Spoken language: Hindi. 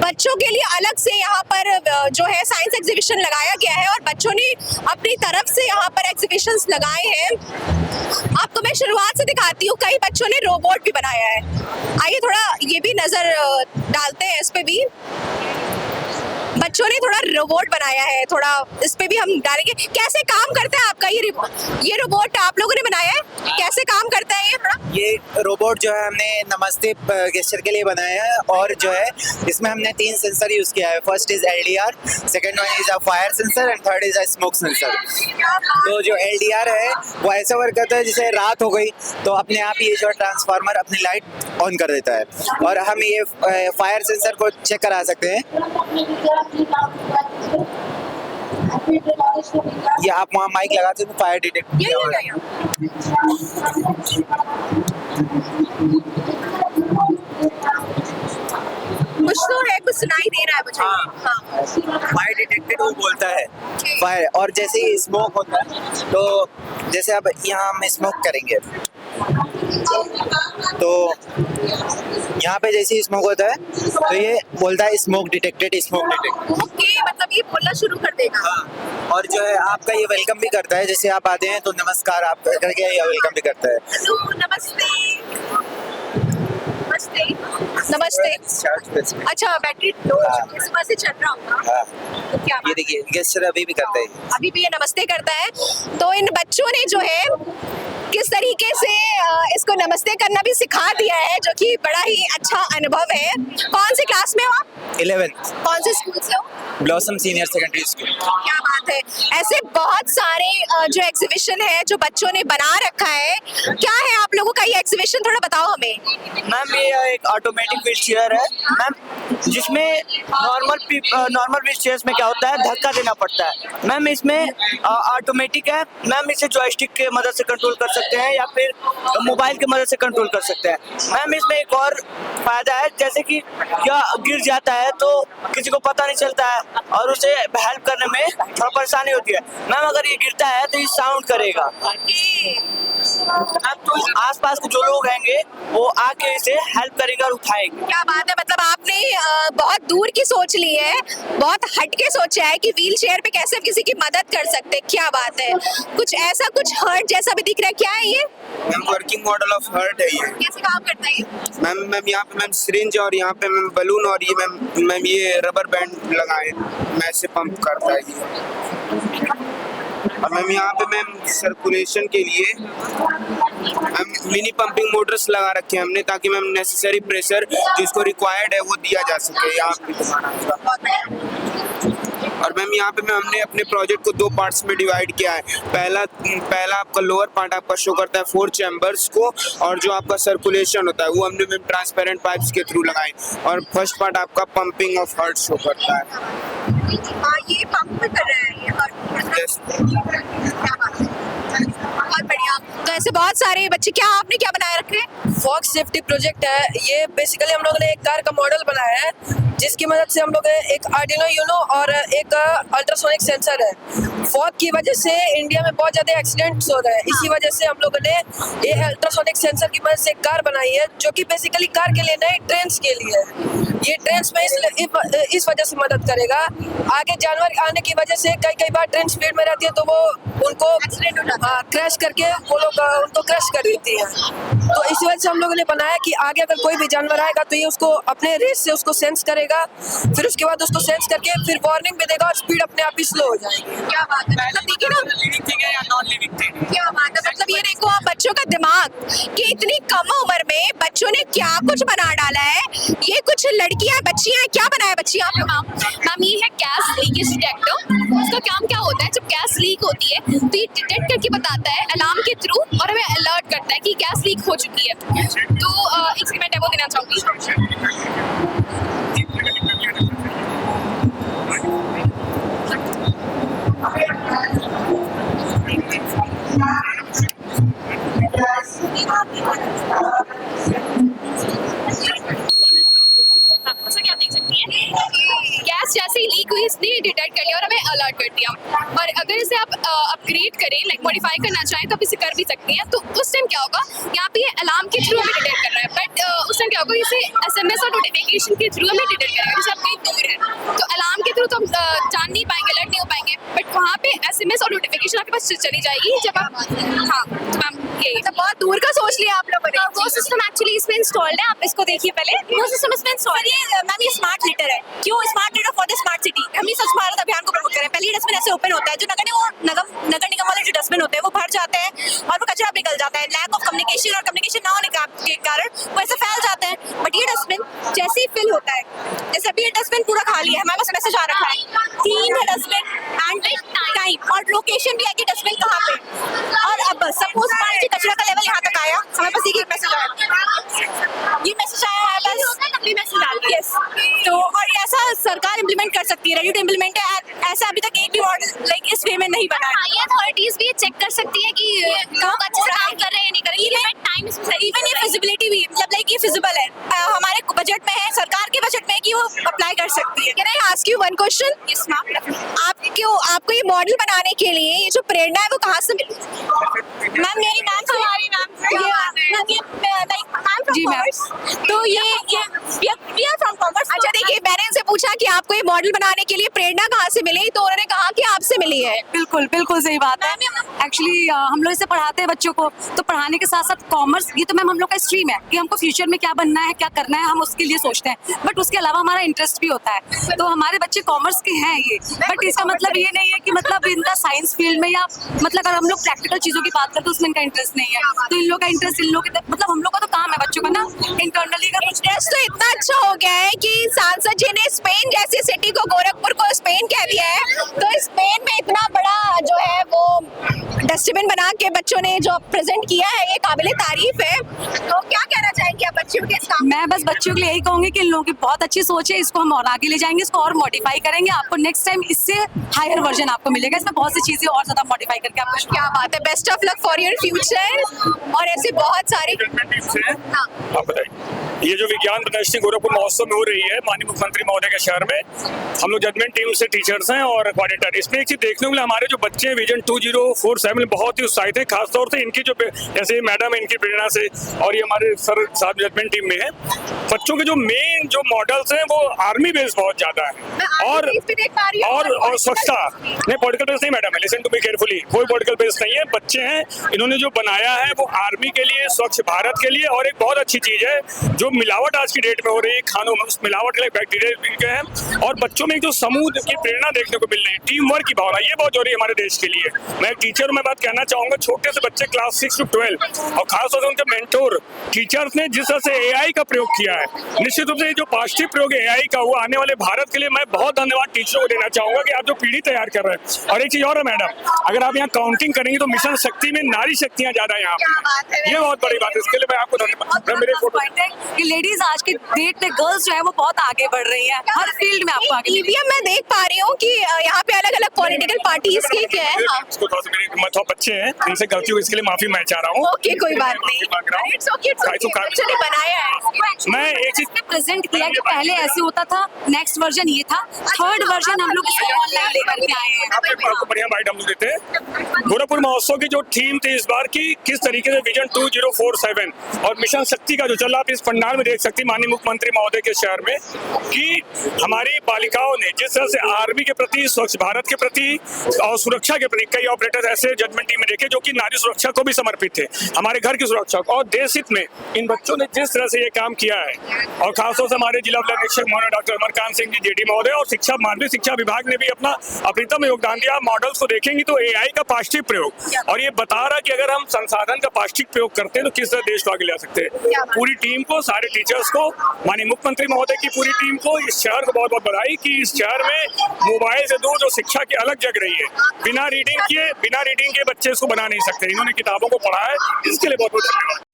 बच्चों के लिए अलग से यहाँ पर जो है साइंस एग्जीबिशन लगाया गया है और बच्चों ने अपनी तरफ से यहाँ पर एग्जीबिशंस लगाए हैं। आपको मैं शुरुआत से दिखाती हूँ, कई बच्चों ने रोबोट भी बनाया है। आइए थोड़ा ये भी नजर डालते हैं, इस पे भी बच्चों ने थोड़ा रोबोट बनाया है, थोड़ा इस पे भी हम डालेंगे। कैसे काम करता है आपका ये रोबोट आप लोगों ने बनाया है, कैसे काम करता है ये रोबोट जो है हमने नमस्ते गेस्चर के लिए बनाया है और जो है इसमें हमने 3 सेंसर यूज किया है। First is LDR, second one is a fire sensor and third is a smoke sensor. तो जो LDR है वो ऐसा वर्क करता है जैसे रात हो गई तो अपने आप ये जो ट्रांसफार्मर अपनी लाइट ऑन कर देता है और हम ये फायर सेंसर को चेक करा सकते हैं। ये आप वहाँ माइक लगाते हो तो फायर डिटेक्ट कुछ तो है, कुछ सुनाई दे रहा है मुझे। हाँ। फायर डिटेक्टेड वो बोलता है फायर। और जैसे ही स्मोक होता है तो जैसे अब यहाँ हम स्मोक करेंगे तो यहाँ पे जैसे ही स्मोक होता है तो ये बोलता है smoke detected, smoke detected. Okay, मतलब ये बोलना शुरू कर देगा। हाँ, और जो है आपका ये वेलकम भी करता है। जैसे आप आते हैं तो नमस्कार आप करके ये वेलकम भी करता है। हेलो, नमस्ते नमस्ते नमस्ते। अच्छा, बैटरी लो सुबह से चल रहा होगा। हाँ। तो क्या ये देखिए गेस्चर अभी भी करता है, अभी भी ये नमस्ते करता है। तो इन बच्चों ने जो है किस तरीके से इसको नमस्ते करना भी सिखा दिया है, जो कि बड़ा ही अच्छा अनुभव है। कौन सी क्लास में हो आप? 11th। कौन से स्कूल से हो? Blossom senior secondary school. क्या बात है। ऐसे बहुत सारे जो एग्जीबिशन है जो बच्चों ने बना रखा है, क्या है आप लोगों का ये एग्जीबिशन, थोड़ा बताओ हमें। मैम ये एक ऑटोमेटिक व्हील चेयर है मैम, जिसमें नॉर्मल व्हील चेयर्स में क्या होता है, धक्का देना पड़ता है। मैम इसमें ऑटोमेटिक है मैम, इसे जॉयस्टिक के मदद से कंट्रोल कर सकते हैं या फिर मोबाइल की मदद से कंट्रोल कर सकते हैं। मैम इसमें एक और फायदा है, जैसे कि क्या गिर जाता है तो किसी को पता नहीं चलता है और उसे हेल्प करने में थोड़ा परेशानी होती है। मैम अगर ये गिरता है तो ये साउंड करेगा तो आसपास के जो लोग रहेंगे वो आके इसे हेल्प करेंगे और उठाएंगे। क्या बात है, मतलब आपने बहुत दूर की सोच ली है, बहुत हटके सोचा है कि व्हील चेयर पे कैसे किसी की मदद कर सकते हैं। क्या बात है, कुछ ऐसा कुछ हर्ट जैसा भी दिख रहा है, क्या है ये? Ma'am working model of heart है ये। कैसे काम करता है ये? मैम यहाँ पे मैम सिरिंज और यहाँ पे मैम बलून और ये मैम ये रबर बैंड लगाए मैं से पंप करता है ये। और मैम यहाँ पे मैम सर्कुलेशन के लिए मैम मिनी पंपिंग मोटर्स लगा रखे हैं हमने, ताकि मैम नेसेसरी प्रेशर जिसको रिक्वायर्ड है वो दिया जा सके यहाँ पे। और मैम यहाँ पे हमने अपने प्रोजेक्ट को 2 पार्ट्स में डिवाइड किया है। पहला आपका लोअर पार्ट आपका शो करता है 4 चैम्बर्स को, और जो आपका सर्कुलेशन होता है वो हमने मैम ट्रांसपेरेंट पाइप्स के थ्रू लगाए। और फर्स्ट पार्ट आपका पंपिंग ऑफ हार्ट शो करता है। ये पंप कर रहा है ये हार्ट। बहुत बढ़िया। तो ऐसे बहुत सारे बच्चे, क्या आपने क्या बनाया रखे हैं? फॉग सेफ्टी प्रोजेक्ट है ये। बेसिकली हम लोगों ने एक कार का मॉडल बनाया है जिसकी मदद से हम लोग एक आर्डिनो यूनो और एक अल्ट्रासोनिक सेंसर है। फॉग की वजह से इंडिया में बहुत ज़्यादा एक्सीडेंट्स हो रहे हैं, इसी वजह से हम लोगों ने ये अल्ट्रासोनिक सेंसर की मदद से एक कार बनाई है, जो कि बेसिकली कार के लिए नहीं, ट्रेन्स के लिए है। ये ट्रेन्स में इस वजह से मदद करेगा। आगे जानवर आने की वजह से कई बार ट्रेन स्पीड में रहती है तो वो उनको क्रैश करके वो लोग उनको क्रैश कर देती है। तो इसी वजह से हम लोगों ने बनाया कि आगे अगर कोई भी जानवर आएगा तो ये उसको अपने रेस से उसको सेंस करेगा, फिर उसके बाद उसको सेंस करके फिर वार्निंग भी देगा और स्पीड अपने आप ही स्लो हो जाएगी। क्या बात है, मतलब देखिए ना, लिविंग थिंग है या नॉन लिविंग थिंग। क्या बात है, मतलब ये देखो आप बच्चों का दिमाग कि इतनी कम उम्र में बच्चों ने क्या कुछ बना डाला है। ये कुछ लड़कियां बच्चियां, क्या बनाया बच्चियां आप लोग? मैम ये है गैस लीकेज डिटेक्टर। उसका काम क्या होता है, जब गैस लीक होती है तो ये डिटेक्ट करके बताता है अलार्म के थ्रू और हमें अलर्ट करता है कि गैस लीक हो चुकी है। तो इसकी मैं डेमो देना चाहूँगी। ऐसा क्या देख सकती हैं, गैस जैसे ही लीक हुई इसने डिटेक्ट कर लिया और हमें अलर्ट कर दिया। और अगर इसे आप अपग्रेड करें, लाइक मॉडिफाई करना चाहें तो आप इसे कर भी सकती हैं। तो उस टाइम क्या होगा, यहाँ पे ये अलार्म के थ्रू हमें डिटेक्ट कर रहा है, बट उस टाइम क्या होगा, इसे SMS और नोटिफिकेशन के थ्रू हमें डिटेक्ट करेगा। जैसे आप कहीं आपके पास चली जाएगी जब आप हाँ तो मैम यही तो बहुत दूर का सोच लिया आप लोगों ने। वो सिस्टम एक्चुअली इसमें इंस्टॉल्ड है, आप इसको देखिए पहले, वो सिस्टम इसमें इंस्टॉल्ड है। मैम ये स्मार्ट लीटर है, क्यों smart litre for the smart city? हम ये स्वच्छ भारत अभियान को प्रमोट करें। पहले डस्टबिन ऐसे ओपन होता है, जो नगर निगम वाले जो डस्टबिन होते हैं वो भर जाते हैं और वो कचरा निकल जाता है। लैक ऑफ कम्युनिकेशन और कम्युनिकेशन ना होने के कारण वो ऐसे फैल जाते हैं। बट ये डस्टबिन जैसे ही फिल होता है, जैसे अभी ये डस्टबिन पूरा खाली है, हमारे पास मैसेज आ रखा है 3 है डस्टबिन एंड टाइम और लोकेशन भी है कि डस्टबिन कहाँ पे। और अब बस सपोज मान लीजिए कचरा का लेवल यहाँ तक आया, हमारे पास एक मैसेज आया, ये मैसेज आया है बस तभी मैसेज डाल दिया। यस, तो और ऐसा सरकार इम्प्लीमेंट कर सकती है, रेडी टू इम्प्लीमेंट है। ऐसा अभी तक एक भी मॉडल लाइक इस वे में नहीं बना है। ये अथॉरिटीज भी चेक कर सकती है कि लोग अच्छे से काम कर रहे हैं नहीं कर रहे हैं। इवन टाइम इसमें सही इवन ये फिजिबिलिटी भी मतलब लाइक ये फिजिबल है, हमारे बजट में है, सरकार के बजट में है कि वो अप्लाई कर सकती है। Can I ask you one question? Yes ma'am. आपको ये मॉडल बनाने के लिए ये जो प्रेरणा है वो कहाँ से मिली? मैम मेरी नाम हमारी नाम जी मैम, तो ये फ्रॉम कॉमर्स। अच्छा देखिए, मैंने इनसे पूछा कि आपको ये मॉडल बनाने के लिए प्रेरणा कहाँ से मिली, तो उन्होंने कहा कि आपसे मिली है। बिल्कुल बिल्कुल सही बात है। एक्चुअली हम लोग इसे पढ़ाते हैं बच्चों को, तो पढ़ाने के साथ साथ कॉमर्स ये तो मैम हम लोग का स्ट्रीम है कि हमको फ्यूचर में क्या बनना है, क्या करना है, हम उसके लिए सोचते हैं। बट उसके अलावा हमारा इंटरेस्ट भी होता है, तो हमारे बच्चे कॉमर्स के हैं ये। बट इसका मतलब ये नहीं है कि मतलब इनका साइंस फील्ड में या मतलब अगर हम लोग प्रैक्टिकल चीज़ों की बात करते हैं उसमें इनका इंटरेस्ट नहीं है, तो इन लोग का इंटरेस्ट इन लोग के मतलब हम लोग का तो काम है बच्चों का ना इंटरनली का इंटरेस्ट तो इतना अच्छा हो गया है कि सांसद जी ने स्पेन जैसी सिटी को, गोरखपुर को स्पेन कह दिया है। तो स्पेन में इतना बड़ा जो है वो डस्टबिन बना के बच्चों ने जो प्रेजेंट किया है, ये काबिले तारीफ है। तो क्या कहना चाहेंगे आप बच्चों के इस काम? मैं बस बच्चों के लिए यही कहूंगी कि इन लोगों की बहुत अच्छी सोच है, इसको हम और आगे ले जाएंगे, इसको और मॉडिफाई करेंगे। आपको नेक्स्ट टाइम इससे हायर वर्जन आपको मिलेगा, इसमें बहुत सी चीजें और ज्यादा मॉडिफाई करके आपको। क्या बात है, best of luck for your future. और ऐसे बहुत सारे आप बताइए, ये जो विज्ञान प्रदर्शनी गोरखपुर महोत्सव में हो रही है माननीय मुख्यमंत्री महोदय के शहर में, हम लोग जजमेंट टीम से टीचर्स हैं और कोऑर्डिनेटर। इसमें एक चीज देखने को मिला, हमारे जो बच्चे विजन 2047 में बहुत ही उत्साहित है, खासतौर से इनकी जो जैसे मैडम है इनकी प्रेरणा से, और ये हमारे सर साहब जजमेंट टीम में है। बच्चों के जो मेन जो मॉडल्स हैं वो आर्मी बेस्ड बहुत ज्यादा है और स्वच्छता नहीं, पॉलिटिकल बेस्ड नहीं मैडम है, लिसन टू मी केयरफुली, कोई पॉलिटिकल बेस्ड नहीं है। बच्चे हैं, इन्होंने जो बनाया है वो आर्मी के लिए, स्वच्छ भारत के लिए। और एक बहुत अच्छी चीज है, जो मिलावट आज की डेट में हो रही है खानों में, उस मिलावट के लिए बैक्टीरिया हैं और बच्चों में जो समूह की प्रेरणा देखने को मिल रही है, टीम वर्क की भावना, ये बहुत जरूरी है हमारे देश के लिए। मैं टीचर में बात कहना चाहूंगा, छोटे से बच्चे क्लास 6 से 12 और खासतौर से उनके मेंटोर टीचर्स ने जिस तरह से एआई का प्रयोग किया है, निश्चित रूप से जो पॉजिटिव प्रयोग एआई का हुआ आने वाले भारत के लिए, मैं बहुत धन्यवाद टीचरों को देना चाहूंगा कि आप जो पीढ़ी तैयार कर रहे हैं। और एक चीज और है मैडम, अगर आप यहाँ काउंटिंग करेंगे तो मिशन शक्ति में नारी शक्तियां ज्यादा है यहाँ पे, ये बहुत बड़ी बात है, इसके लिए मैं आपको धन्यवाद। मेरे पॉइंट है कि लेडीज आज के डेट में गर्ल्स जो है वो बहुत आगे बढ़ रही है हर फील्ड में। आपको आगे ईवीएम मैं देख पा रही हूँ कि यहाँ पे अलग अलग पॉलिटिकल पार्टीज के क्या है। हाँ। इसको थोड़ा सा मेरे मतलब बच्चे हैं, इनसे गलती हुई, इसके लिए माफी मैं चाह रहा हूँ। ओके, कोई बात नहीं, इट्स ओके, बच्चों ने बनाया है। मैं एक चीज प्रेजेंट किया कि पहले ऐसे होता था, नेक्स्ट वर्जन ये था, थर्ड वर्जन हम लोग इसे ऑनलाइन लेकर के आए हैं। आपको बढ़िया बाइट हम लोग देते हैं। गोरखपुर महोत्सव की जो थीम थी इस बार की, किस तरीके से विजन 2047 और मिशन शक्ति का जो चल रहा, आप इस पंडाल में देख सकती माननीय मुख्यमंत्री महोदय के शहर में, कि हमारी बालिकाओं ने जिस तरह से आर्मी के प्रति, स्वच्छ भारत के प्रति और सुरक्षा के प्रति, कई ऑपरेटर ऐसे जजमेंट टीम में देखे जो कि नारी सुरक्षा को भी समर्पित थे, हमारे घर की सुरक्षा को, और देश हित में इन बच्चों ने जिस तरह से ये काम किया है। और खासतौर से हमारे जिला अधीक्षक महोदय डॉक्टर अमरकांत सिंह जी जेडी महोदय और माध्यमिक शिक्षा विभाग ने भी अपना अप्रतिम योगदान दिया। मॉडल्स को देखेंगे तो एआई का पॉजिटिव प्रयोग, और ये बता रहा कि अगर हम संसाधन का पॉजिटिव प्रयोग करते हैं तो किस तरह देश को आगे ले सकते हैं। पूरी टीम को, सारे टीचर्स को, माननीय मुख्यमंत्री महोदय की पूरी टीम को, इस शहर को बहुत बहुत बधाई कि इस शहर में मोबाइल से दूर जो शिक्षा की अलग जग रही है, बिना रीडिंग के बच्चे इसको बना नहीं सकते। इन्होंने किताबों को पढ़ा है, इसके लिए बहुत बहुत धन्यवाद।